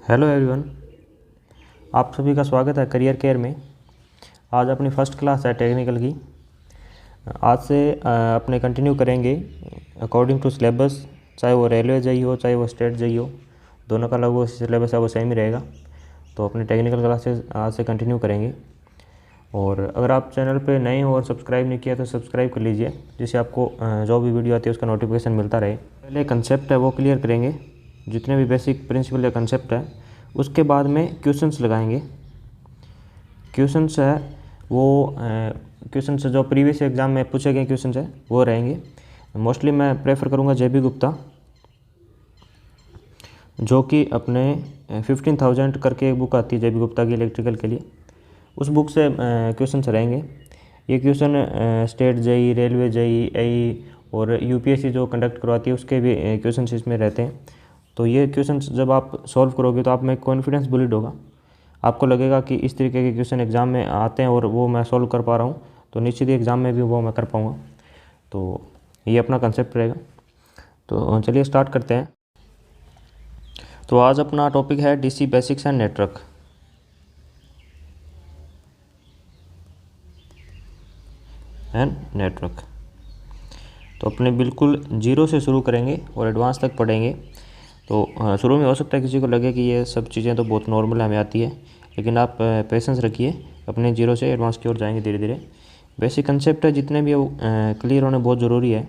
Hello everyone, आप सभी का स्वागत है करियर केयर में। आज अपनी फ़र्स्ट क्लास है टेक्निकल की। आज से अपने कंटिन्यू करेंगे अकॉर्डिंग टू सिलेबस, चाहे वो रेलवे जेईई हो चाहे वो स्टेट जेईई हो, दोनों का लगभग सिलेबस है वो सेम ही रहेगा। तो अपनी टेक्निकल क्लासेस आज से कंटिन्यू करेंगे। और अगर आप चैनल पे नए हो और सब्सक्राइब नहीं किया तो सब्सक्राइब कर लीजिए, जिससे आपको जो भी वीडियो आती है उसका नोटिफिकेशन मिलता रहे। पहले कंसेप्ट है वो क्लियर करेंगे, जितने भी बेसिक प्रिंसिपल या कंसेप्ट है। उसके बाद में क्वेश्चंस लगाएंगे। क्वेश्चंस है वो क्वेश्चंस जो प्रीवियस एग्ज़ाम में पूछे गए क्वेश्चंस है वो रहेंगे। मोस्टली मैं प्रेफर करूँगा जेबी गुप्ता, जो कि अपने 15,000 करके एक बुक आती है जेबी गुप्ता की इलेक्ट्रिकल के लिए, उस बुक से क्वेश्चंस रहेंगे। ये question state JEE, railway JEE, AE और यूपीएससी जो कंडक्ट करवाती है उसके भी क्वेश्चंस इसमें रहते हैं। तो ये क्वेश्चंस जब आप सॉल्व करोगे तो आप में कॉन्फिडेंस बिल्ड होगा, आपको लगेगा कि इस तरीके के क्वेश्चन एग्ज़ाम में आते हैं और वो मैं सॉल्व कर पा रहा हूँ, तो निश्चित ही एग्ज़ाम में भी वो मैं कर पाऊँगा। तो ये अपना कंसेप्ट रहेगा। तो चलिए स्टार्ट करते हैं। तो आज अपना टॉपिक है डीसी बेसिक्स एंड नेटवर्क। तो अपने बिल्कुल जीरो से शुरू करेंगे और एडवांस तक पढ़ेंगे। तो शुरू में हो सकता है किसी को लगे कि ये सब चीज़ें तो बहुत नॉर्मल हमें आती है, लेकिन आप पेशेंस रखिए, अपने जीरो से एडवांस की ओर जाएंगे धीरे धीरे। बेसिक कंसेप्ट है जितने भी क्लियर होने बहुत ज़रूरी है,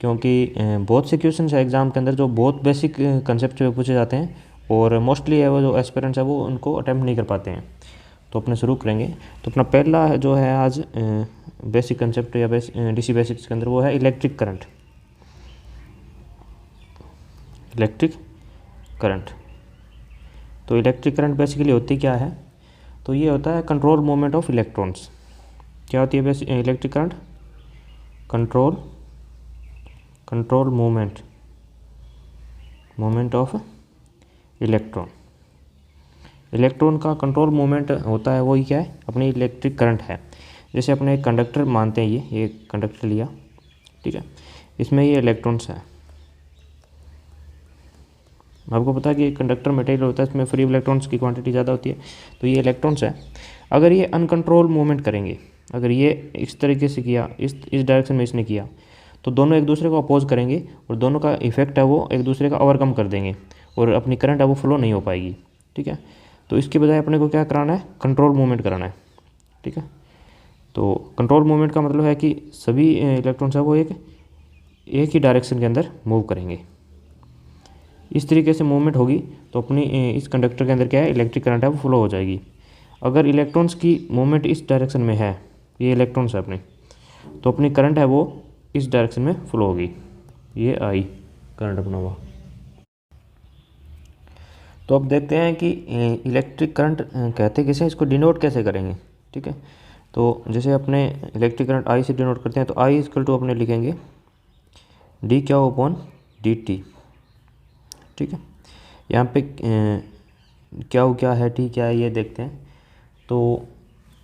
क्योंकि बहुत से क्वेश्चन है एग्ज़ाम के अंदर जो बहुत बेसिक कंसेप्ट पे पूछे जाते हैं और मोस्टली है वो जो एस्पिरेंट्स है वो उनको अटैम्प्ट नहीं कर पाते हैं। तो अपने शुरू करेंगे। तो अपना पहला जो है आज बेसिक कंसेप्ट या डीसी बेसिक्स के अंदर वो है इलेक्ट्रिक करंट। तो इलेक्ट्रिक करंट बेसिकली होती क्या है? तो ये होता है कंट्रोल मूवमेंट ऑफ इलेक्ट्रॉन्स। क्या होती है electric current? Control movement of electron का कंट्रोल मूवमेंट होता है, वही क्या है? अपनी इलेक्ट्रिक करंट है। जैसे अपने एक कंडक्टर मानते हैं, ये कंडक्टर लिया, ठीक है, इसमें ये इलेक्ट्रॉन्स है। आपको पता है कि कंडक्टर मटेरियल होता है, इसमें फ्री इलेक्ट्रॉन्स की क्वांटिटी ज़्यादा होती है, तो ये इलेक्ट्रॉन्स है। अगर ये अनकंट्रोल मूवमेंट करेंगे, अगर ये इस तरीके से किया, इस डायरेक्शन में इसने किया, तो दोनों एक दूसरे को अपोज करेंगे और दोनों का इफेक्ट है वो एक दूसरे का ओवरकम कर देंगे और अपनी करंट है वो फ्लो नहीं हो पाएगी, ठीक है। तो इसके बजाय अपने को क्या कराना है? कंट्रोल मूवमेंट कराना है, ठीक है। तो कंट्रोल मूवमेंट का मतलब है कि सभी इलेक्ट्रॉन्स है वो एक ही डायरेक्शन के अंदर मूव करेंगे। इस तरीके से मूवमेंट होगी तो अपनी इस कंडक्टर के अंदर क्या है? इलेक्ट्रिक करंट है वो फ्लो हो जाएगी। अगर इलेक्ट्रॉन्स की मूवमेंट इस डायरेक्शन में है, ये इलेक्ट्रॉन्स है अपने, तो अपनी करंट है वो इस डायरेक्शन में फ्लो होगी। ये आई करंट अपना हुआ। तो अब देखते हैं कि इलेक्ट्रिक करंट कहते किसे, इसको डिनोट कैसे करेंगे, ठीक है। तो जैसे अपने इलेक्ट्रिक करंट आई से डिनोट करते हैं, तो आई इक्वल टू अपने लिखेंगे डी क्या अपॉन डी टी, ठीक है। यहाँ पे क्या है, टी क्या है, ये देखते हैं। तो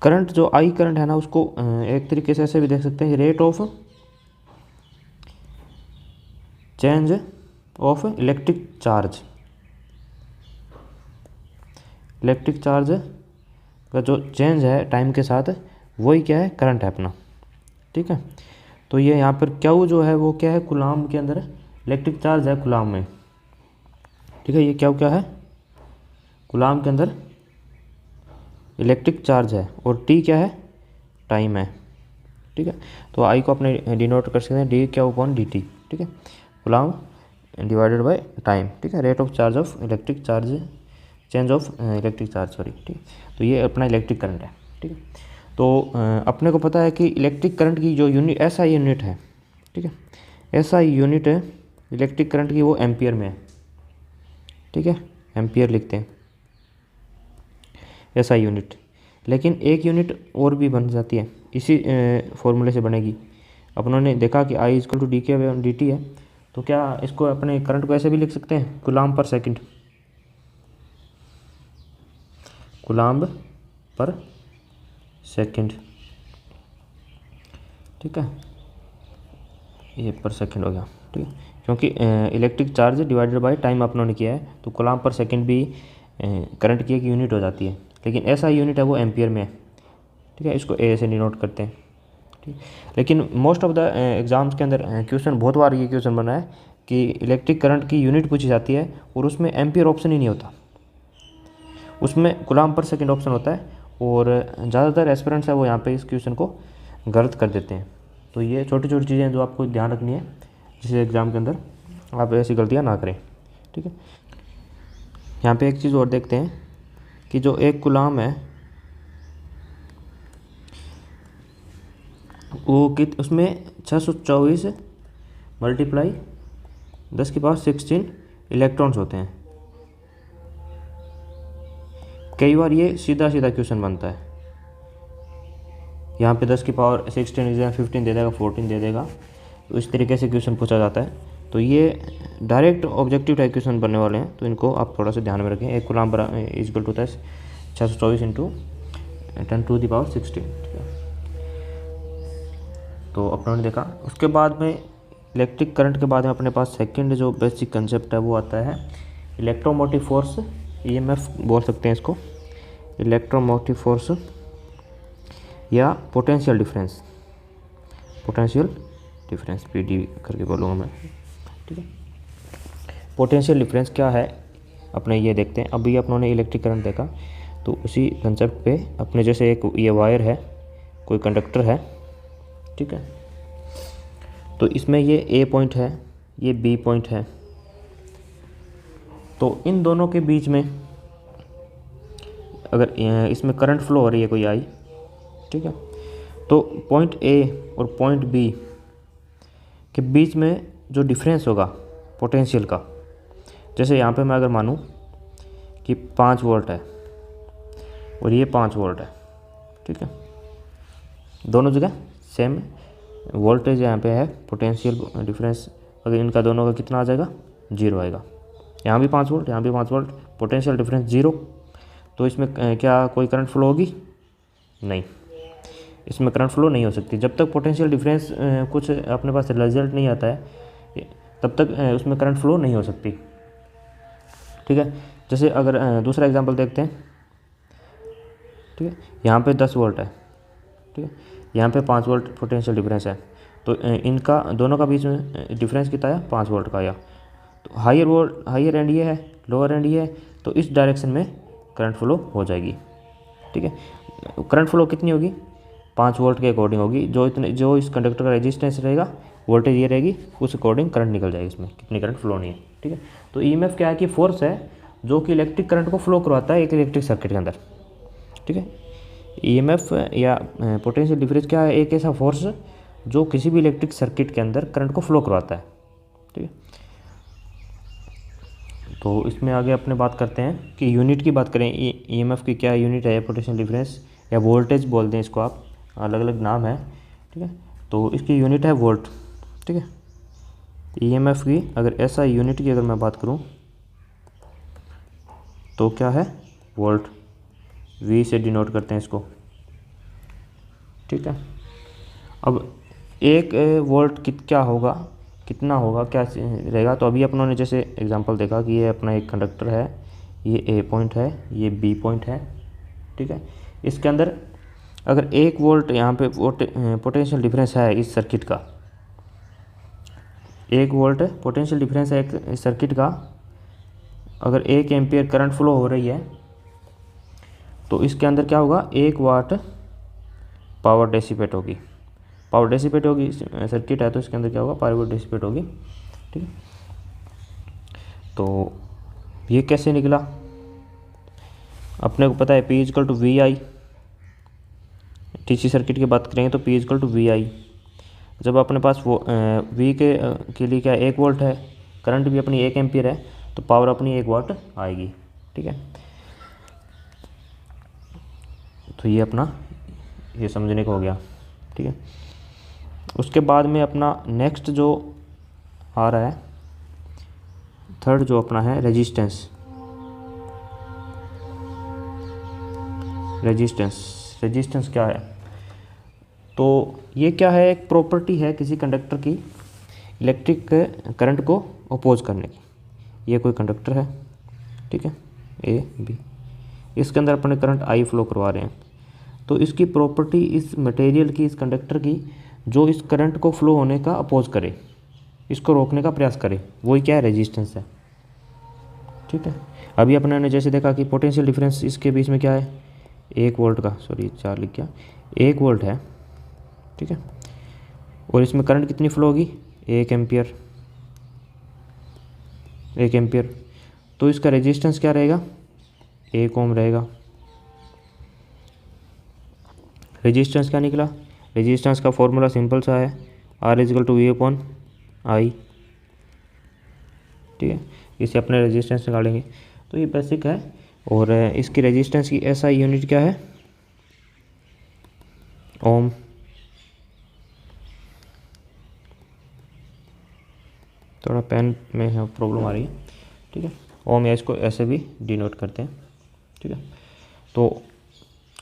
करंट जो आई करंट है ना, उसको एक तरीके से ऐसे भी देख सकते हैं, rate of change of electric charge का जो चेंज है टाइम के साथ, वही क्या है? करंट है अपना, ठीक है। तो ये यहाँ पर क्यू जो है वो क्या है? कूलाम के अंदर इलेक्ट्रिक चार्ज है कूलाम में, ठीक है। ये क्या है? कूलाम के अंदर इलेक्ट्रिक चार्ज है और टी क्या है? टाइम है, ठीक है। तो आई को अपने डिनोट कर सकते हैं डी क्या अपॉन डी टी, ठीक है, कूलाम डिवाइडेड बाय टाइम, ठीक है, rate of charge of electric charge, change of electric charge, sorry, ठीक। तो ये अपना इलेक्ट्रिक करंट है, ठीक है। तो अपने को पता है कि इलेक्ट्रिक करंट की जो यूनिट एसआई यूनिट है, ठीक है, एसआई यूनिट है इलेक्ट्रिक करंट की, वो एम्पियर में है, ठीक है, एम्पियर लिखते हैं एसआई यूनिट। लेकिन एक यूनिट और भी बन जाती है, इसी फॉर्मूले से बनेगी। अपनों ने देखा कि आई इक्वल टू डी के डी टी है, तो क्या इसको अपने करंट को ऐसे भी लिख सकते हैं? कूलाम पर सेकंड, कूलाम पर सेकंड, ठीक है, ये पर सेकंड हो गया, ठीक है, क्योंकि electric charge divided by time अपनों ने किया है, तो कूलाम पर सेकंड भी करंट की एक यूनिट हो जाती है, लेकिन ऐसा यूनिट है वो एम्पियर में है, ठीक है। इसको ए से डिनोट करते हैं, ठीक। लेकिन मोस्ट ऑफ द एग्ज़ाम्स के अंदर क्वेश्चन बहुत बार ये क्वेश्चन बना है कि इलेक्ट्रिक करंट की यूनिट पूछी जाती है और उसमें एम्पियर ऑप्शन ही नहीं होता, उसमें कूलम्ब पर सेकंड ऑप्शन होता है, और ज़्यादातर एस्पिरेंट्स है वो यहाँ पे इस क्वेश्चन को गलत कर देते हैं। तो ये छोटी छोटी चीज़ें जो आपको ध्यान रखनी है, जिससे एग्ज़ाम के अंदर आप ऐसी गलतियाँ ना करें, ठीक है। यहाँ पे एक चीज़ और देखते हैं कि जो एक कूलम्ब है वो उसमें 624 मल्टीप्लाई 10⁻16 इलेक्ट्रॉन्स होते हैं। कई बार ये सीधा सीधा क्वेश्चन बनता है, यहाँ पे 10⁻16 15 दे देगा, 14 दे देगा, तो इस तरीके से क्वेश्चन पूछा जाता है। तो ये डायरेक्ट ऑब्जेक्टिव टाइप क्वेश्चन बनने वाले हैं, तो इनको आप थोड़ा सा ध्यान में रखें। एक कूलम्ब इक्वल टू 624 × 10⁻16, ठीक है। तो अपनों ने देखा। उसके बाद में इलेक्ट्रिक करंट के बाद में अपने पास सेकंड जो बेसिक कंसेप्ट है वो आता है इलेक्ट्रोमोटिव फोर्स, ईएमएफ बोल सकते हैं इसको, इलेक्ट्रोमोटिव फोर्स या पोटेंशियल डिफरेंस, पीडी करके बोलूँगा मैं, ठीक है। पोटेंशियल डिफरेंस क्या है अपने ये देखते हैं। अभी अपनों ने इलेक्ट्रिक करंट देखा, तो उसी कंसेप्ट पे अपने जैसे एक ये वायर है, कोई कंडक्टर है, ठीक है। तो इसमें ये ए पॉइंट है, ये बी पॉइंट है, तो इन दोनों के बीच में अगर इसमें करंट फ्लो हो रही है कोई आई, ठीक है, तो पॉइंट ए और पॉइंट बी के बीच में जो डिफरेंस होगा पोटेंशियल का, जैसे यहाँ पे मैं अगर मानूँ कि 5 वोल्ट है और ये 5 वोल्ट है, ठीक है, दोनों जगह सेम वोल्टेज यहाँ पे है, पोटेंशियल डिफरेंस अगर इनका दोनों का कितना आ जाएगा, 0 आएगा। यहाँ भी 5 वोल्ट, यहाँ भी 5 वोल्ट, पोटेंशियल डिफरेंस 0, तो इसमें क्या कोई करंट फ्लो होगी? नहीं, इसमें करंट फ्लो नहीं हो सकती। जब तक पोटेंशियल डिफरेंस कुछ अपने पास रिजल्ट नहीं आता है, तब तक उसमें करंट फ्लो नहीं हो सकती, ठीक है। जैसे अगर दूसरा एग्जांपल देखते हैं, ठीक है, यहाँ पे 10 वोल्ट है, ठीक है, यहाँ पे 5 वोल्ट पोटेंशियल डिफरेंस है, तो इनका दोनों का बीच में डिफरेंस कितना आया, 5 वोल्ट का आया। तो हायर एंड ये है, लोअर एंड ये है, तो इस डायरेक्शन में करंट फ्लो हो जाएगी, ठीक है। करंट फ्लो कितनी होगी, 5 वोल्ट के अकॉर्डिंग होगी। जो इस कंडक्टर का रेजिस्टेंस रहेगा, वोल्टेज ये रहेगी, उस अकॉर्डिंग करंट निकल जाएगी, इसमें कितनी करंट फ्लो नहीं है, ठीक है। तो ईएमएफ क्या है कि फोर्स है जो कि इलेक्ट्रिक करंट को फ्लो करवाता है एक इलेक्ट्रिक सर्किट के अंदर, ठीक है। ईएमएफ या पोटेंशियल डिफरेंस क्या है, एक ऐसा फोर्स जो किसी भी इलेक्ट्रिक सर्किट के अंदर करंट को फ्लो करवाता है, ठीक है। तो इसमें आगे अपने बात करते हैं कि यूनिट की बात करें, ईएमएफ की क्या यूनिट है, पोटेंशियल डिफरेंस या वोल्टेज बोलते हैं इसको, आप अलग अलग नाम है, ठीक है। तो इसकी यूनिट है वोल्ट, ठीक है। ईएमएफ की अगर ऐसा यूनिट की अगर मैं बात करूं तो क्या है, वोल्ट, वी से डिनोट करते हैं इसको, ठीक है। अब 1 वोल्ट क्या होगा, कितना होगा, क्या रहेगा। तो अभी अपनों ने जैसे एग्जांपल देखा कि ये अपना एक कंडक्टर है, ये ए पॉइंट है, ये बी पॉइंट है, ठीक है। इसके अंदर अगर 1 वोल्ट यहाँ पे पोटेंशियल डिफरेंस है इस सर्किट का, 1 वोल्ट पोटेंशियल डिफरेंस है इस सर्किट का, अगर 1 एम्पियर करंट फ्लो हो रही है, तो इसके अंदर क्या होगा, 1 वाट पावर डेसिपेट होगी। सर्किट है तो इसके अंदर क्या होगा, पावर डेसिपेट होगी, ठीक है। तो ये कैसे निकला, अपने को पता है P = VI, टीसी सर्किट की बात करेंगे तो P = VI। जब अपने पास वो V के लिए क्या 1 वोल्ट है, करंट भी अपनी 1 एम्पियर है, तो पावर अपनी 1 वाट आएगी, ठीक है। तो ये अपना ये समझने को हो गया, ठीक है। उसके बाद में अपना नेक्स्ट जो आ रहा है, थर्ड जो अपना है रेजिस्टेंस क्या है। तो ये क्या है, एक प्रॉपर्टी है किसी कंडक्टर की इलेक्ट्रिक करंट को अपोज करने की। ये कोई कंडक्टर है, ठीक है, ए बी, इसके अंदर अपने करंट आई फ्लो करवा रहे हैं। तो इसकी प्रॉपर्टी इस मटेरियल की, इस कंडक्टर की, जो इस करंट को फ्लो होने का अपोज करे, इसको रोकने का प्रयास करे, वही क्या है, रेजिस्टेंस है। ठीक है, अभी अपने ने जैसे देखा कि पोटेंशियल डिफरेंस इसके बीच में क्या है, 1 वोल्ट का, सॉरी 4 लिख गया, 1 वोल्ट है। ठीक है, और इसमें करंट कितनी फ्लो होगी, 1 एम्पियर, 1 एम्पियर। तो इसका रेजिस्टेंस क्या रहेगा, 1 ओम रहेगा। रेजिस्टेंस क्या निकला, रेजिस्टेंस का फॉर्मूला सिंपल सा है, R = V/I। ठीक है, इसे अपने रेजिस्टेंस निकालेंगे। तो ये बेसिक है। और इसकी रेजिस्टेंस की SI यूनिट क्या है, ओम। थोड़ा पेन में प्रॉब्लम आ रही है। ठीक है, ओम, या इसको ऐसे भी डिनोट करते हैं। ठीक है, तो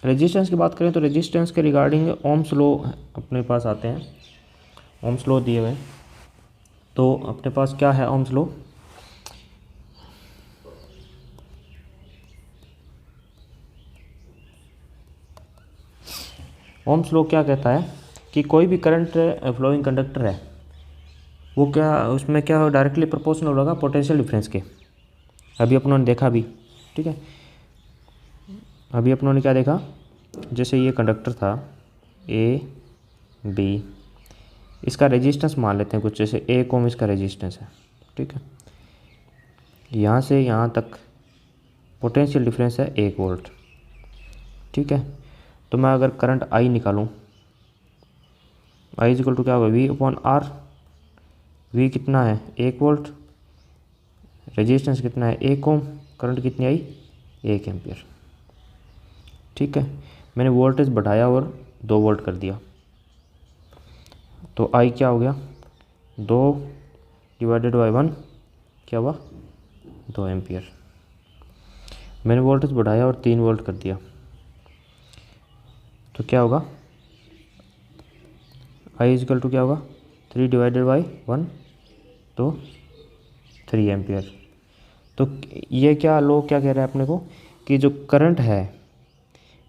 रेजिस्टेंस की बात करें तो रेजिस्टेंस के रिगार्डिंग ओम्स लॉ अपने पास आते हैं। ओम्स लॉ दिए हुए हैं, तो अपने पास क्या है ओम्स लॉ, ओम्स लॉ क्या कहता है कि कोई भी करंट फ्लोइंग कंडक्टर है वो क्या, उसमें क्या हो, डायरेक्टली प्रोपोर्शनल होगा पोटेंशियल डिफरेंस के। अभी अपनों ने देखा भी। ठीक है, अभी अपनों ने क्या देखा, जैसे ये कंडक्टर था ए बी, इसका रेजिस्टेंस मान लेते हैं कुछ, जैसे 1 ओम इसका रेजिस्टेंस है। ठीक है, यहाँ से यहाँ तक पोटेंशियल डिफरेंस है 1 वोल्ट। ठीक है, तो मैं अगर करंट आई निकालूँ, आई = क्या होगा, V/R। V कितना है, 1 वोल्ट, रेजिस्टेंस कितना है, 1 ओम, करंट कितनी आई, 1 एम्पियर। ठीक है, मैंने वोल्टेज बढ़ाया और 2 वोल्ट कर दिया, तो आई क्या हो गया, 2/1 क्या हुआ, 2 एम्पियर। मैंने वोल्टेज बढ़ाया और 3 वोल्ट कर दिया, तो क्या होगा, आई = क्या होगा, 3/1, तो 3 एम्पियर। तो ये क्या लॉ क्या कह रहा है अपने को, कि जो करंट है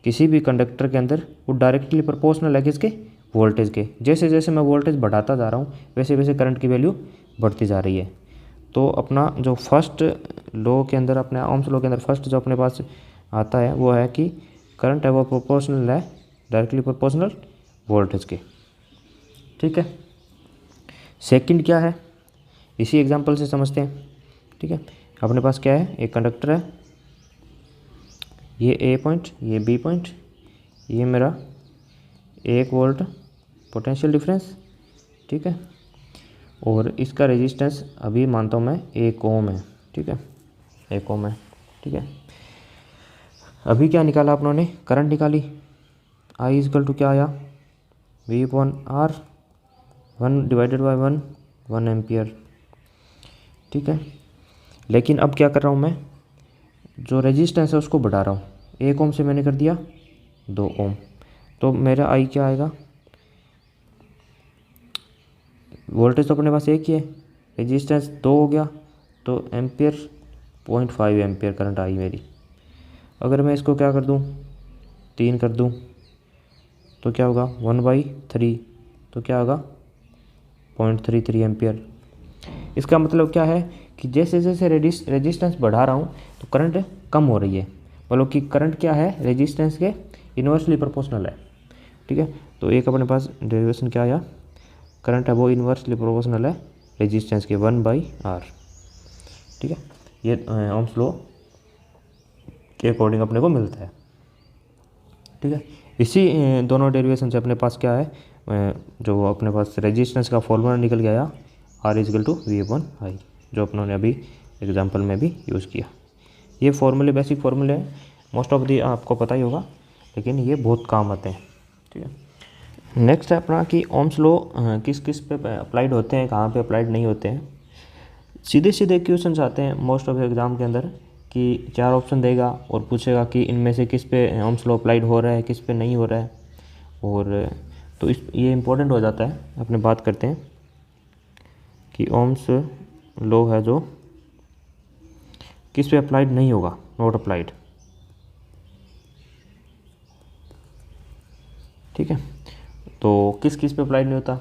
किसी भी कंडक्टर के अंदर वो डायरेक्टली प्रोपोर्शनल है किसके, वोल्टेज के। जैसे जैसे मैं वोल्टेज बढ़ाता जा रहा हूँ वैसे वैसे करंट की वैल्यू बढ़ती जा रही है। तो अपना जो फर्स्ट लॉ के अंदर, अपने ओम्स लॉ के अंदर फर्स्ट जो अपने पास आता है वो है कि करंट है वो प्रोपोर्शनल है, डायरेक्टली प्रोपोर्शनल वोल्टेज के। ठीक है, सेकंड क्या है, इसी एग्जांपल से समझते हैं। ठीक है, अपने पास क्या है, एक कंडक्टर है, ये ए पॉइंट, ये बी पॉइंट, ये मेरा 1 वोल्ट पोटेंशियल डिफरेंस। ठीक है, और इसका रेजिस्टेंस अभी मानता हूँ मैं 1 ओम है। ठीक है, 1 ओम है। ठीक है, अभी क्या निकाला आप लोगों ने, करंट निकाली, आई = क्या आया, V/R, 1/1, 1 एम्पियर। ठीक है, लेकिन अब क्या कर रहा हूँ मैं, जो रेजिस्टेंस है उसको बढ़ा रहा हूँ, 1 ओम से मैंने कर दिया 2 ओम, तो मेरा आई क्या आएगा, वोल्टेज तो अपने पास एक ही है, रेजिस्टेंस 2 हो गया, तो एम्पियर 0.5 एम्पियर करंट आई मेरी। अगर मैं इसको क्या कर दूँ, 3 कर दूँ, तो क्या होगा, 1/3, तो क्या होगा, 0.33 एम्पियर। इसका मतलब क्या है कि जैसे जैसे रेजिस्टेंस बढ़ा रहा हूँ तो करंट कम हो रही है, मतलब कि करंट क्या है, रेजिस्टेंस के इन्वर्सली प्रोपोर्शनल है। ठीक है, तो एक अपने पास डेरिवेशन क्या आया, करंट है वो इन्वर्सली प्रोपोर्शनल है रेजिस्टेंस के 1/R। ठीक है, ये ओम्स लॉ के अकॉर्डिंग अपने को मिलता है। ठीक है, इसी दोनों डेरिवेशन से अपने पास क्या है, जो अपने पास रेजिस्टेंस का फॉर्मूला निकल गया, R = V/I, जो अपनों ने अभी एग्जांपल में भी यूज़ किया। ये फॉर्मूले बेसिक फॉर्मूले हैं, मोस्ट ऑफ दी आपको पता ही होगा, लेकिन ये बहुत काम आते हैं। ठीक है, नेक्स्ट है अपना कि ओम्स लॉ किस किस पे अप्लाइड होते हैं, कहाँ पे अप्लाइड नहीं होते हैं। सीधे सीधे क्वेश्चन आते हैं मोस्ट ऑफ एग्ज़ाम के अंदर, कि 4 ऑप्शन देगा और पूछेगा कि इनमें से किस पे ओम्स लॉ अप्लाइड हो रहा है, किस पे नहीं हो रहा है। और तो ये इम्पोर्टेंट हो जाता है। अपने बात करते हैं कि ओम्स लॉ है जो किस पे अप्लाइड नहीं होगा। Not applied. ठीक है, तो किस किस पे अप्लाइड नहीं होता?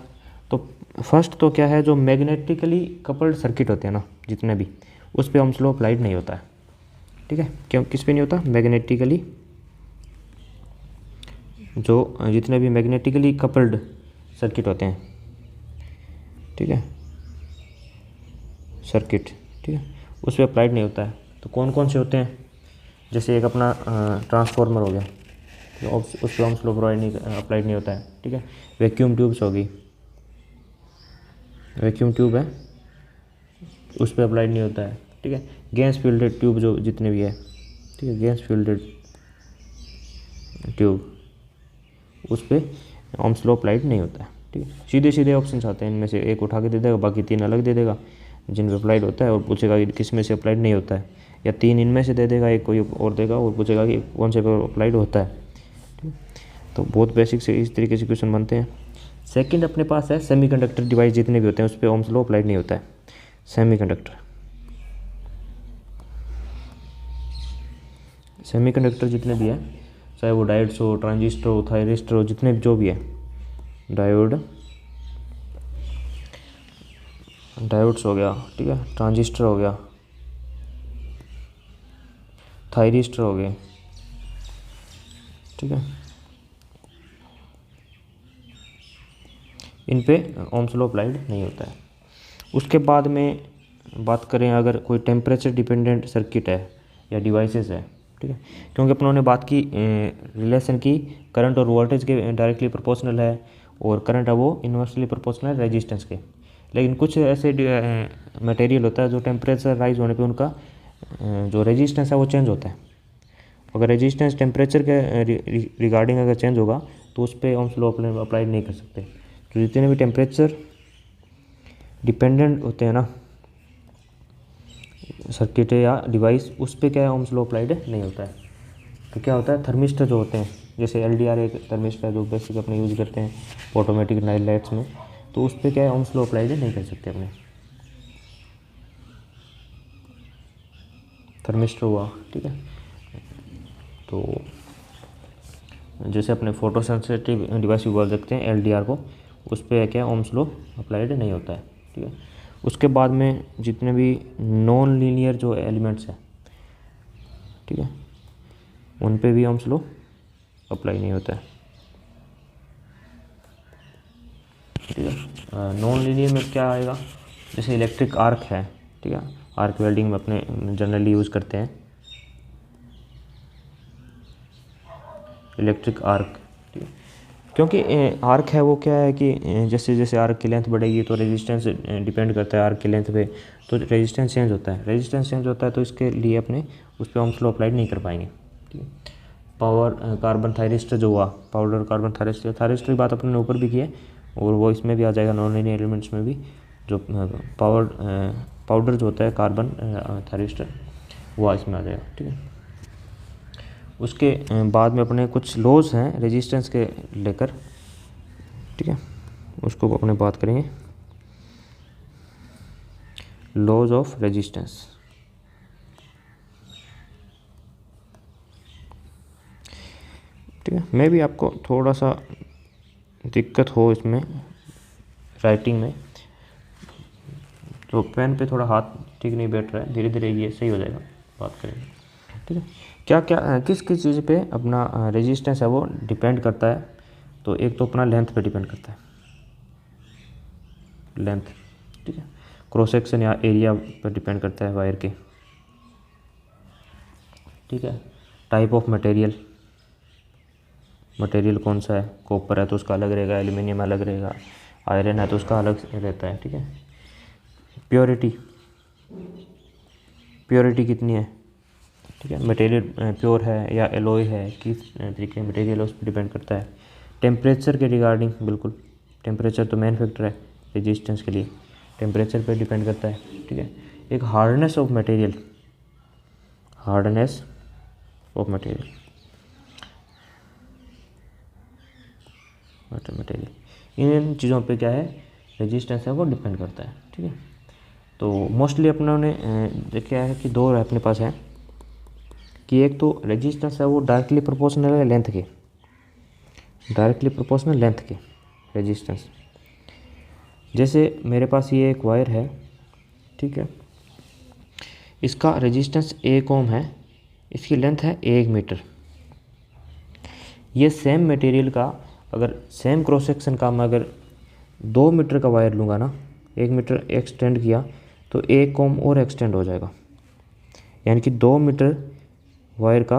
तो फर्स्ट तो क्या है, जो मैग्नेटिकली कपल्ड सर्किट होते हैं ना जितने भी, उस पे ओम्स लॉ अप्लाइड नहीं होता है। ठीक है, क्यों, किस पे नहीं होता? मैग्नेटिकली, जो जितने भी मैग्नेटिकली कपल्ड सर्किट होते हैं, ठीक है, सर्किट, ठीक है, उस पर अप्लाइड नहीं होता है। तो कौन कौन से होते हैं? जैसे एक अपना ट्रांसफार्मर हो गया, तो उस पर ओम्स लॉ अप्लाइड नहीं होता है। ठीक है, वैक्यूम ट्यूब्स होगी, वैक्यूम ट्यूब है, उस पर अप्लाइड नहीं होता है। ठीक है, गैस फील्डेड ट्यूब जो जितने भी है, ठीक है, गैस फील्डेड ट्यूब, उस पर ओम्स लॉ अप्लाइड नहीं होता है। ठीक है, सीधे सीधे ऑप्शन आते हैं, इनमें से एक उठा के दे देगा, बाकी 3 अलग दे देगा जिन पे अप्लाइड होता है, और पूछेगा कि किस में से अप्लाइड नहीं होता है, या 3 इनमें से दे देगा, एक कोई और देगा और पूछेगा कि कौन से पे अप्लाइड होता है। ठीक, तो बहुत बेसिक से इस तरीके से क्वेश्चन बनते हैं। सेकंड अपने पास है सेमीकंडक्टर डिवाइस जितने भी होते हैं उस पर ओम्स लॉ अप्लाइड नहीं होता है। सेमीकंडक्टर जितने भी हैं, चाहे वो डायोड्स हो, ट्रांजिस्टर हो, थायरिस्टर हो, जितने जो भी है, डायोड्स हो गया, ठीक है, ट्रांजिस्टर हो गया, थायरिस्टर हो गए, ठीक है, इन पे ओम्स लॉ अप्लाइड नहीं होता है। उसके बाद में बात करें, अगर कोई टेम्परेचर डिपेंडेंट सर्किट है या डिवाइसेस है, ठीक है, क्योंकि अपनों ने बात की रिलेशन की, करंट और वोल्टेज के डायरेक्टली प्रोपोर्शनल है, और करंट है वो इन्वर्सली प्रोपोर्शनल है रेजिस्टेंस के। लेकिन कुछ ऐसे मटेरियल होता है जो टेम्परेचर राइज होने पे उनका जो रेजिस्टेंस है वो चेंज होता है। अगर रेजिस्टेंस टेम्परेचर के रिगार्डिंग अगर चेंज होगा तो उस पर ओम्स लॉ अप्लाई नहीं कर सकते। तो जितने भी टेम्परेचर डिपेंडेंट होते हैं ना सर्किट या डिवाइस, उस पर क्या है, ओम्स लॉ अप्लाइड नहीं होता है। तो क्या होता है, थर्मिस्टर जो होते हैं, जैसे LDR एक थर्मिस्टर है जो बेसिक अपने यूज़ करते हैं ऑटोमेटिक नाइट लाइट्स में, तो उस पर क्या है, ओम्स लॉ अप्लाइड नहीं कर सकते अपने। थर्मिस्टर हुआ, ठीक है, तो जैसे अपने फोटो सेंसिटिव डिवाइस भी बोल सकते हैं LDR को, उस पर क्या ओम्स लॉ अप्लाइड नहीं होता है। ठीक है, उसके बाद में जितने भी नॉन लीनियर जो एलिमेंट्स हैं, ठीक है, उन पे भी ओम्स लॉ अप्लाई नहीं होता है। ठीक है, नॉन लीनियर में क्या आएगा, जैसे इलेक्ट्रिक आर्क है, ठीक है, आर्क वेल्डिंग में अपने जनरली यूज़ करते हैं इलेक्ट्रिक आर्क। ठीक है, क्योंकि आर्क है वो क्या है कि जैसे जैसे आर्क की लेंथ बढ़ेगी तो रेजिस्टेंस डिपेंड करता है आर्क की लेंथ पे, तो रेजिस्टेंस चेंज होता है, तो इसके लिए अपने उस पर ओम्स लॉ अप्लाइड नहीं कर पाएंगे। ठीक है, पावर कार्बन थायरिस्टर जो हुआ, पाउडर कार्बन थायरिस्टर की बात अपने ने ऊपर भी की है, और वो इसमें भी आ जाएगा, नॉन लीनियर एलिमेंट्स में भी, जो पाउडर जो होता है कार्बन थायरिस्टर, वो इसमें आ जाएगा। ठीक है, उसके बाद में अपने कुछ लॉज हैं रेजिस्टेंस के लेकर, ठीक है, उसको अपने बात करेंगे, लॉज ऑफ रेजिस्टेंस। ठीक है, मैं भी आपको थोड़ा सा दिक्कत हो इसमें राइटिंग में, तो पेन पे थोड़ा हाथ ठीक नहीं बैठ रहा है, धीरे धीरे ये सही हो जाएगा, बात करेंगे। ठीक है, क्या क्या किस किस चीज़ पे अपना रेजिस्टेंस है वो डिपेंड करता है, तो एक तो अपना लेंथ पे डिपेंड करता है, लेंथ, ठीक है, क्रॉस सेक्शन या एरिया पर डिपेंड करता है वायर के। ठीक है, टाइप ऑफ मटेरियल कौन सा है, कॉपर है तो उसका अलग रहेगा, एल्यूमिनियम अलग रहेगा, आयरन है तो उसका अलग रहता है। ठीक है, प्योरिटी कितनी है, ठीक है, मटेरियल प्योर है या एलॉय है, किस तरीके का मटेरियल है उस पर डिपेंड करता है। टेम्परेचर के रिगार्डिंग, बिल्कुल टेम्परेचर तो मेन फैक्टर है रेजिस्टेंस के लिए, टेम्परेचर पे डिपेंड करता है। ठीक है, एक हार्डनेस ऑफ मटेरियल, इन चीज़ों पे क्या है, रेजिस्टेंस है वो डिपेंड करता है। ठीक है, तो मोस्टली अपनों ने देखा है कि दो अपने पास है, कि एक तो रेजिस्टेंस है वो डायरेक्टली प्रोपोर्शनल है लेंथ के, डायरेक्टली प्रोपोर्शनल लेंथ के रेजिस्टेंस। जैसे मेरे पास ये एक वायर है, ठीक है, इसका रेजिस्टेंस 1 ओम है, इसकी लेंथ है 1 मीटर। ये सेम मटेरियल का अगर सेम क्रॉस सेक्शन का मैं अगर 2 मीटर का वायर लूँगा ना, 1 मीटर एक्सटेंड किया तो 1 ओम और एक्सटेंड हो जाएगा, यानी कि 2 मीटर वायर का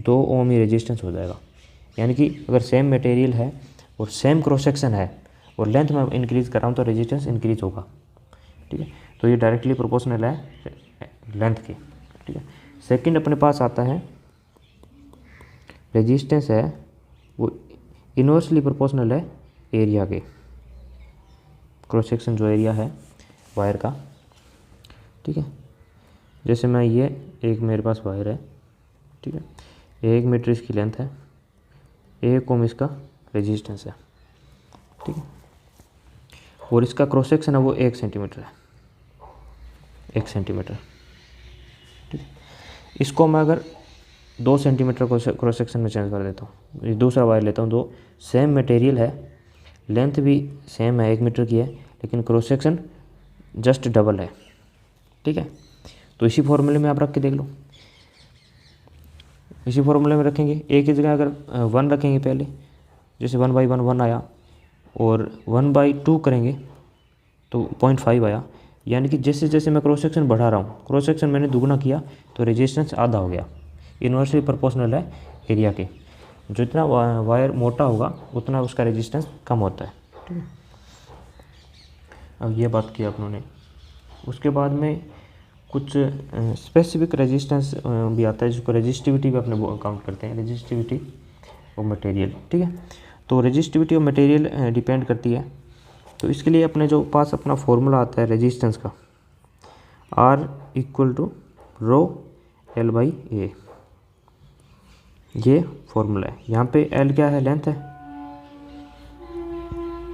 2 ओम ही रेजिस्टेंस हो जाएगा। यानी कि अगर सेम मटेरियल है और सेम क्रॉस सेक्शन है और लेंथ में इंक्रीज़ कर रहा हूँ तो रेजिस्टेंस इंक्रीज होगा, ठीक है। तो ये डायरेक्टली प्रोपोर्शनल है लेंथ के, ठीक है। सेकंड अपने पास आता है रेजिस्टेंस है वो इनवर्सली प्रोपोर्शनल है एरिया के, क्रॉस सेक्शन जो एरिया है वायर का, ठीक है। जैसे मैं ये एक मेरे पास वायर है, ठीक है, 1 मीटर इसकी लेंथ है, 1 ओम इसका रेजिस्टेंस है, ठीक है, और इसका क्रॉस सेक्शन है वो 1 सेंटीमीटर है, 1 सेंटीमीटर, ठीक है। इसको मैं अगर 2 सेंटीमीटर को क्रॉस सेक्शन में चेंज कर देता हूँ, ये दूसरा वायर लेता हूँ, तो सेम मटेरियल है, लेंथ भी सेम है 1 मीटर की है, लेकिन क्रॉस सेक्शन जस्ट डबल है, ठीक है। तो इसी फॉर्मूले में आप रख के देख लो, इसी फॉर्मूले में रखेंगे। एक ही जगह अगर 1 रखेंगे पहले, जैसे 1/1 1 आया, और 1/2 करेंगे तो 0.5 आया, यानी कि जैसे जैसे मैं क्रॉस सेक्शन बढ़ा रहा हूँ, क्रॉस सेक्शन मैंने दुगना किया तो रेजिस्टेंस आधा हो गया। इनवर्सली प्रोपोर्शनल है एरिया के, जितना वायर मोटा होगा उतना उसका रेजिस्टेंस कम होता है, ठीक है। अब ये बात की अपनों ने। उसके बाद में कुछ स्पेसिफिक रेजिस्टेंस भी आता है, जिसको रेजिस्टिविटी भी अपने काउंट करते हैं, रेजिस्टिविटी और मटेरियल, ठीक है। तो रेजिस्टिविटी और मटेरियल डिपेंड करती है। तो इसके लिए अपने जो पास अपना फॉर्मूला आता है रेजिस्टेंस का, R = ρ/L/A, ये फॉर्मूला है। यहाँ पे L क्या है, लेंथ है,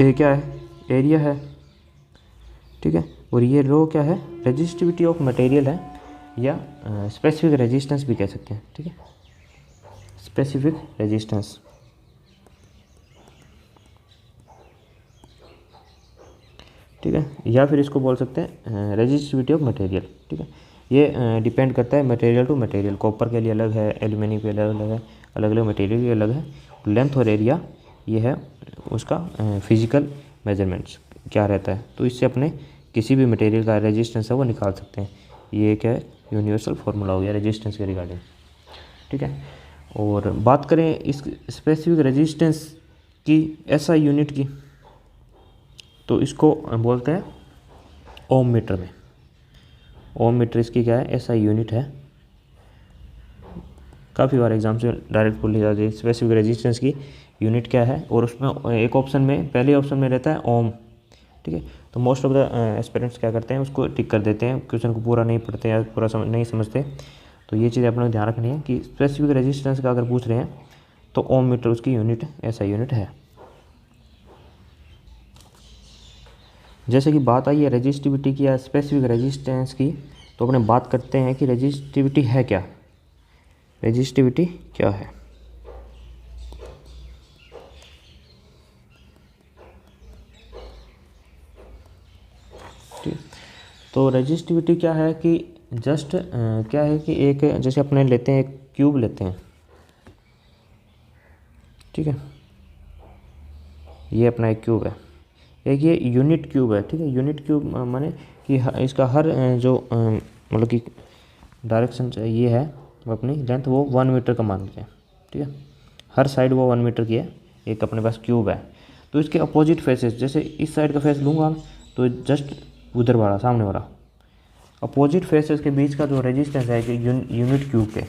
A क्या है, एरिया है, ठीक है, और ये रो क्या है, रेजिस्टिविटी ऑफ मटेरियल है, या स्पेसिफिक रेजिस्टेंस भी कह सकते हैं, ठीक है, स्पेसिफिक रेजिस्टेंस, ठीक है, या फिर इसको बोल सकते हैं रेजिस्टिविटी ऑफ मटेरियल, ठीक है। ये डिपेंड करता है मटेरियल टू मटेरियल, कॉपर के लिए अलग है, एल्यूमिनियम के लिए अलग है, अलग अलग मटेरियल के अलग है। लेंथ और एरिया ये है उसका फिजिकल मेजरमेंट्स क्या रहता है, तो इससे अपने किसी भी मटेरियल का रेजिस्टेंस है वो निकाल सकते हैं। ये क्या है, यूनिवर्सल फार्मूला हो गया रेजिस्टेंस के रिगार्डिंग, ठीक है। और बात करें इस स्पेसिफिक रेजिस्टेंस की SI यूनिट की, तो इसको बोलते हैं ओम मीटर में। ओम मीटर इसकी क्या है, SI यूनिट है। काफ़ी बार एग्जाम से डायरेक्ट पूछ लिया जाता है स्पेसिफिक रेजिस्टेंस की यूनिट क्या है, और उसमें एक ऑप्शन में, पहले ऑप्शन में रहता है ओम, ठीक है। तो मोस्ट ऑफ द एस्पिरेंट्स क्या करते हैं, उसको टिक कर देते हैं, क्वेश्चन को पूरा नहीं पढ़ते या पूरा नहीं समझते। तो ये चीज़ अपने ध्यान रखनी है कि स्पेसिफिक रेजिस्टेंस का अगर पूछ रहे हैं तो ओम मीटर उसकी यूनिट SI यूनिट है। जैसे कि बात आई है रेजिस्टिविटी की या स्पेसिफिक रेजिस्टेंस की, तो अपने बात करते हैं कि रेजिस्टिविटी है क्या, रेजिस्टिविटी क्या है। तो रेजिस्टिविटी क्या है कि जस्ट क्या है कि एक, जैसे अपने लेते हैं एक क्यूब लेते हैं, ठीक है, ये अपना एक क्यूब है, एक ये यूनिट क्यूब है, ठीक है। यूनिट क्यूब माने कि इसका हर जो मतलब कि डायरेक्शन ये है वो अपनी लेंथ वो 1 मीटर का मान लिया, ठीक है, हर साइड वो 1 मीटर की है, एक अपने पास क्यूब है। तो इसके अपोजिट फेसेस, जैसे इस साइड का फेस लूँगा तो जस्ट उधर वाला सामने वाला, अपोजिट फेसेस के बीच का जो रेजिस्टेंस है कि यूनिट क्यूब के,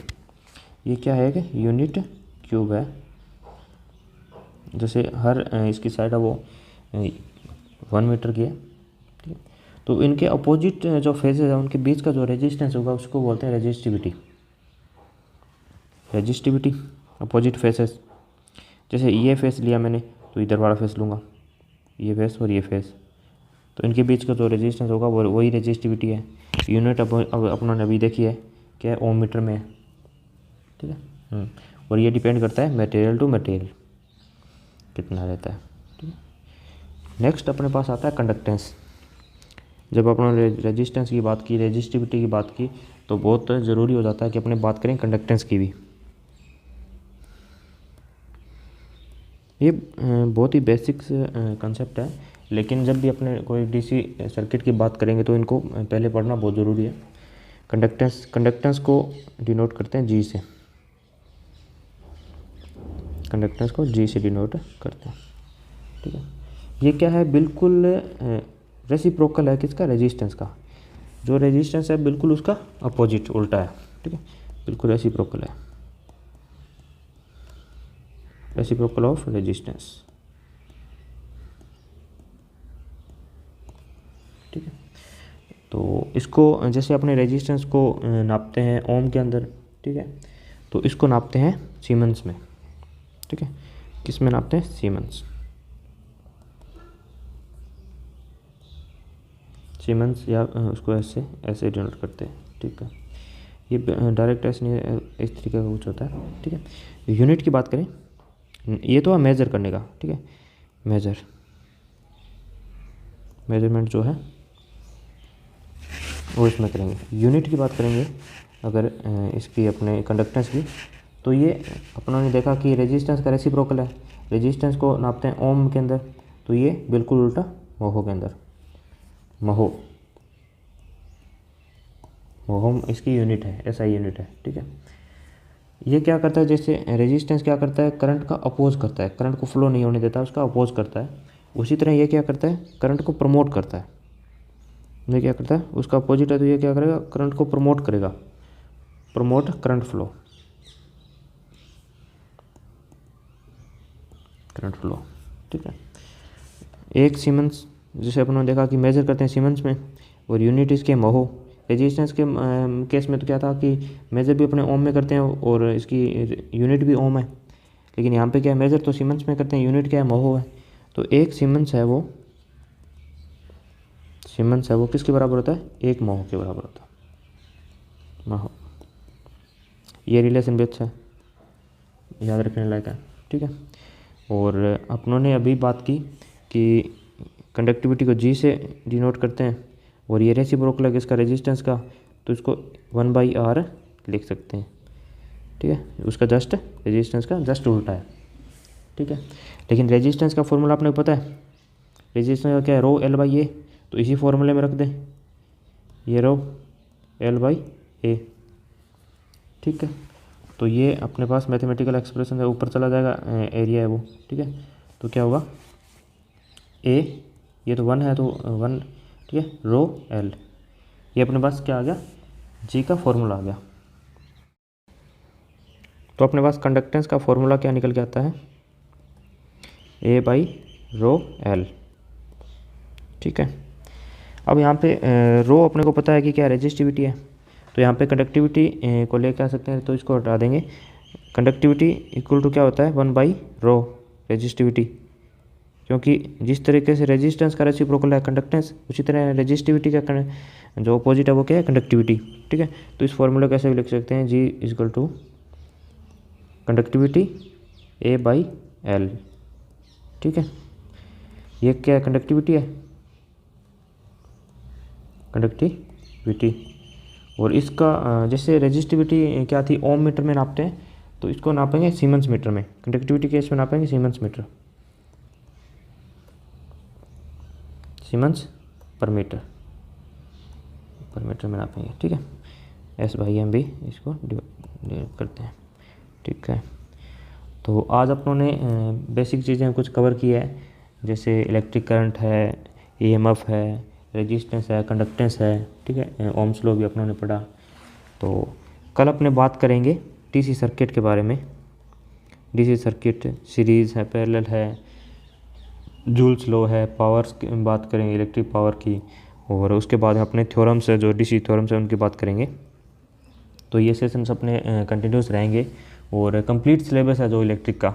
ये क्या है कि यूनिट क्यूब है। जैसे हर इसकी साइड है वो 1 मीटर की है, ठीक है। तो इनके अपोजिट जो फेसेस है उनके बीच का जो रेजिस्टेंस होगा उसको बोलते हैं रेजिस्टिविटी, रेजिस्टिविटी अपोजिट फेसेस। जैसे ये फेस लिया मैंने तो इधर वाला फेस लूँगा, ये फेस और ये फेस, तो इनके बीच का जो रेजिस्टेंस होगा वो वही रेजिस्टिविटी है। यूनिट अब अपनों ने अभी देखी है क्या है, ओम मीटर में है, ठीक है। और ये डिपेंड करता है मटेरियल टू मटेरियल कितना रहता है, ठीक है। नेक्स्ट अपने पास आता है कंडक्टेंस। जब अपने रेजिस्टेंस की बात की, रेजिस्टिविटी की बात की, तो बहुत ज़रूरी हो जाता है कि अपने बात करें कंडक्टेंस की भी। ये बहुत ही बेसिक कंसेप्ट है, लेकिन जब भी अपने कोई डीसी सर्किट की बात करेंगे तो इनको पहले पढ़ना बहुत ज़रूरी है। कंडक्टेंस को डिनोट करते हैं जी से, कंडक्टेंस को जी से डिनोट करते हैं, ठीक है। ये क्या है, बिल्कुल रेसिप्रोकल है किसका, रेजिस्टेंस का। जो रेजिस्टेंस है बिल्कुल उसका अपोजिट, उल्टा है, ठीक है, बिल्कुल रेसिप्रोकल है, रेसिप्रोकल ऑफ रेजिस्टेंस, ठीक है। तो इसको जैसे अपने रेजिस्टेंस को नापते हैं ओम के अंदर, ठीक है, तो इसको नापते हैं सीमेंस में, ठीक है। किस में नापते हैं, सीमेंस, सीमेंस, या उसको ऐसे डिनोट करते हैं, ठीक है। ये डायरेक्ट ऐसे नहीं, इस तरीके का कुछ होता है, ठीक है। यूनिट की बात करें, ये तो है मेज़र करने का, ठीक है, मेजरमेंट जो है वो इसमें करेंगे। यूनिट की बात करेंगे अगर इसकी अपने कंडक्टेंस की, तो ये अपनों ने देखा कि रेजिस्टेंस का रेसिप्रोकल है, रेजिस्टेंस को नापते हैं ओम के अंदर, तो ये बिल्कुल उल्टा मोहो के अंदर, मोहम इसकी यूनिट है, ऐसा यूनिट है, ठीक है। ये क्या करता है, जैसे रेजिस्टेंस क्या करता है, करंट का अपोज करता है, करंट को फ्लो नहीं होने देता, उसका अपोज करता है। उसी तरह ये क्या करता है, करंट को प्रमोट करता है। ये क्या करता है, उसका अपोजिट है, तो ये क्या करेगा, करंट को प्रमोट करेगा, प्रमोट करंट फ्लो, ठीक है। एक सीमेंस, जैसे अपनों देखा कि मेजर करते हैं सीमेंस में, और यूनिट इसके महो। रेजिस्टेंस के केस में तो क्या था कि मेजर भी अपने ओम में करते हैं और इसकी यूनिट भी ओम है, लेकिन यहाँ पे क्या है, मेजर तो सीमेंस में करते हैं, यूनिट क्या है, महो है। तो एक सीमेंस है वो किसके बराबर होता है, एक महो के बराबर होता है, महो। ये रिलेशन भी अच्छा है, याद रखने लायक है, ठीक है। और अपनों ने अभी बात की कि कंडक्टिविटी को जी से डिनोट करते हैं, और ये रेसिप्रोकल है इसका रेजिस्टेंस का, तो इसको 1/R लिख सकते हैं, ठीक है। उसका जस्ट रेजिस्टेंस का जस्ट उल्टा है, ठीक है। लेकिन रेजिस्टेंस का फॉर्मूला आपने पता है, रेजिस्टेंस का क्या है, रो L/A, तो इसी फॉर्मूले में रख दें, ये रो L/A, ठीक है। तो ये अपने पास मैथमेटिकल एक्सप्रेशन है, ऊपर चला जाएगा, एरिया है वो, ठीक है। तो क्या होगा, ए, ये तो 1 है, तो 1, ठीक है, रो L, ये अपने पास क्या आ गया, जी का फॉर्मूला आ गया। तो अपने पास कंडक्टेंस का फॉर्मूला क्या निकल के आता है, A/ρL, ठीक है। अब यहाँ पे रो अपने को पता है कि क्या रेजिस्टिविटी है, तो यहाँ पे कंडक्टिविटी को लेकर आ सकते हैं, तो इसको हटा देंगे। कंडक्टिविटी इक्वल टू क्या होता है, 1/ρ रेजिस्टिविटी, क्योंकि जिस तरीके से रेजिस्टेंस का रेसिप्रोकल है कंडक्टेंस, उसी तरह रेजिस्टिविटी का जो अपोजिट है वो क्या है, कंडक्टिविटी, ठीक है। तो इस फॉर्मूला कैसे भी लिख सकते हैं, जी इक्वल टू कंडक्टिविटी A/L, ठीक है। ये क्या है, कंडक्टिविटी है, कंडक्टिविटी। और इसका जैसे रेजिस्टिविटी क्या थी, ओम मीटर में नापते हैं, तो इसको नापेंगे सीमेंस मीटर में, कंडक्टिविटी केस में नापेंगे सीमेंस मीटर, सीमेंस पर मीटर में नापेंगे, ठीक है। S/M भी इसको डिवाइड करते हैं, ठीक है। तो आज अपनों ने बेसिक चीज़ें कुछ कवर की है, जैसे इलेक्ट्रिक करंट है, EMF है, रेजिस्टेंस है, कंडक्टेंस है, ठीक है। ओम्स लॉ भी अपनों ने पढ़ा। तो कल अपने बात करेंगे डीसी सर्किट के बारे में। डीसी सर्किट सीरीज़ है, पैरेलल है, जूल्स लॉ है, पावर्स की बात करेंगे, इलेक्ट्रिक पावर की, और उसके बाद अपने थ्योरम्स है, जो डीसी थ्योरम्स है उनकी बात करेंगे। तो ये सेशंस अपने कंटिन्यूस रहेंगे, और कंप्लीट सिलेबस है जो इलेक्ट्रिक का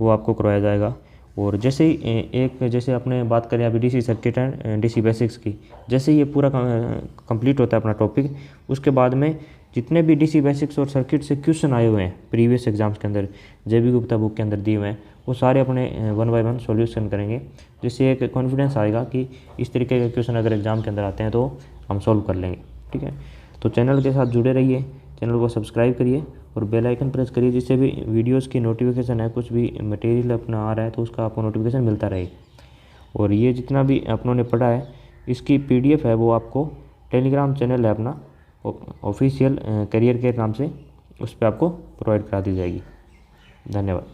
वो आपको करवाया जाएगा। और जैसे ही जैसे अपने बात करें अभी DC circuit and DC basics की, जैसे ही ये पूरा कंप्लीट होता है अपना टॉपिक, उसके बाद में जितने भी डीसी बेसिक्स और सर्किट से क्वेश्चन आए हुए हैं प्रीवियस एग्जाम्स के अंदर, JB गुप्ता बुक के अंदर दिए हुए हैं, वो सारे अपने 1 बाय 1 सॉल्यूशन करेंगे, जिससे एक कॉन्फिडेंस आएगा कि इस तरीके के क्वेश्चन अगर एग्जाम के अंदर आते हैं तो हम सॉल्व कर लेंगे। ठीक है, तो चैनल के साथ जुड़े रहिए, चैनल को सब्सक्राइब करिए और बेल आइकन प्रेस करिए, जिससे भी वीडियोस की नोटिफिकेशन है, कुछ भी मटेरियल अपना आ रहा है तो उसका आपको नोटिफिकेशन मिलता रहे। और ये जितना भी अपनों ने पढ़ा है इसकी PDF है वो आपको टेलीग्राम चैनल है अपना ऑफिशियल करियर के नाम से, उस पर आपको प्रोवाइड करा दी जाएगी। धन्यवाद।